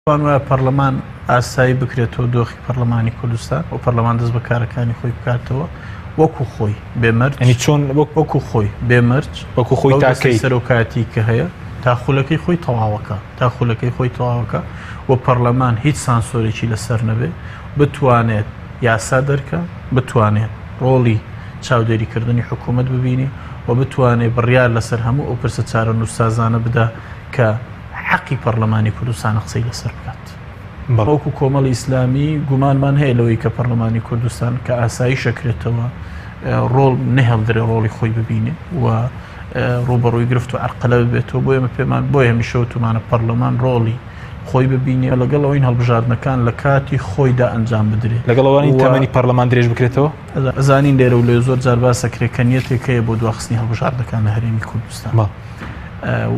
وایە پەرلەمان ئاسایی بکرێتەوە دۆخی پەرلەمانی کوردستان و پەرلەمان دەست بە کارەکانی خۆی بکاتەوە وەکو خۆی بێمەرج چۆن وەکو خۆی بێمەرج وەکو خۆی تاکەی سەرۆکاتی کە هەیە تاخولەکەی خۆی تەواوەکە و پەرلەمان هیچ سانسۆرێکی لەسەر نەبێ بتوانێت یاسا دەرکە بتوانێت ڕۆڵی چاودێریکردنی حکوومەت ببینی و بتوانێت بڕیار لەسەر هەموو ئەو پرسە چارە نووسازانە بدا کە حەقی پەرلەمانی کوردستانە قسەی لەسەر بکات. وەکو کۆمەڵی ئیسلامی گومانمان هەیە لەوەی کە پەرلەمانی کوردستان کە ئاسایی شەکرێتەوە ڕۆڵ نەهێڵدرێ ڕۆڵی خۆی ببینێ و ڕوبەڕووی گرفت و عەرقەلە ببێتەوە بۆ ئێمە پێمان بۆیە هەمیشە وتمانە پەرلەمان ڕۆڵی خۆی ببینێ لەگەڵ ئەوەی هەڵبژاردنەکان لە کاتی خۆیدا ئەنجام بدرێت لەگەڵەوەی تەمەنی پەرلەمان درێژ بکرێتەوە. ئەزانین لێرە و لێ زۆر جار باسەکرێت کە نیەتێک هەیە بۆ دواخستنی هەڵبژاردنەکان لە هەرێمی کوردستان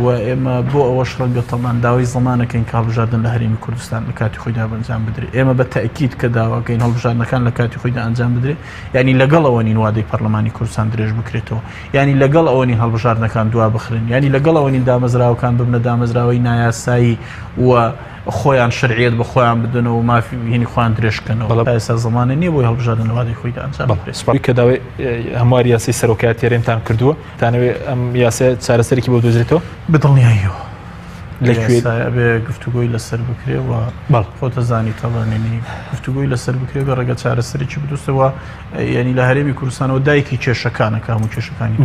و ئێمە بۆ ئەوەش ڕەنگە تەمان داوای زەمانەکەین کە هەڵبژاردن لە هەرێمی کوردستان لە کاتی خۆیدا ئەنجام بدرێت. ئێمە بە تەئکید کە داواکەین هەڵبژاردنەکان لە کاتی خۆیدا ئەنجام بدرێت، یعنی لەگەڵ ئەوە نین وادەی پەرلەمانی کوردستان درێژ بکرێتەوە، یعنی لەگەڵ ئەوە نین هەڵبژاردنەکان دوا بخرن، یعنی لەگەڵ ئەوە نین دامەزراوەکان ببنە دامەزراوەی نایاسایی و خۆیان شەرعیەت بە خۆیان بدنەوە و مافی هینی خۆیان درێژکەنەوە. ئێستا زەمانە نییە بۆی هەڵبژاردن لە وادەی خۆیدا ئەنجام بکرێت. سپاس کە داوای هەموار یاسی سەرۆکایەتی هەرێمتان کردووە، تانەوێت ئەم یاسا چارەسەرێکی بۆ دۆزرێتەوە بدڵنیاییەوە لەکوێ بێ گفتوگۆی لەسەر بکرێ و خۆتە زانی تەڵێنینی گفتوگۆی لەسەر بکرێ بە ڕێگە چارەسەرێکی بدوستەوە، یعنی لە هەرێمی کوردستانەوە دایکی کێشەکانەکە هەموو کێشەکانی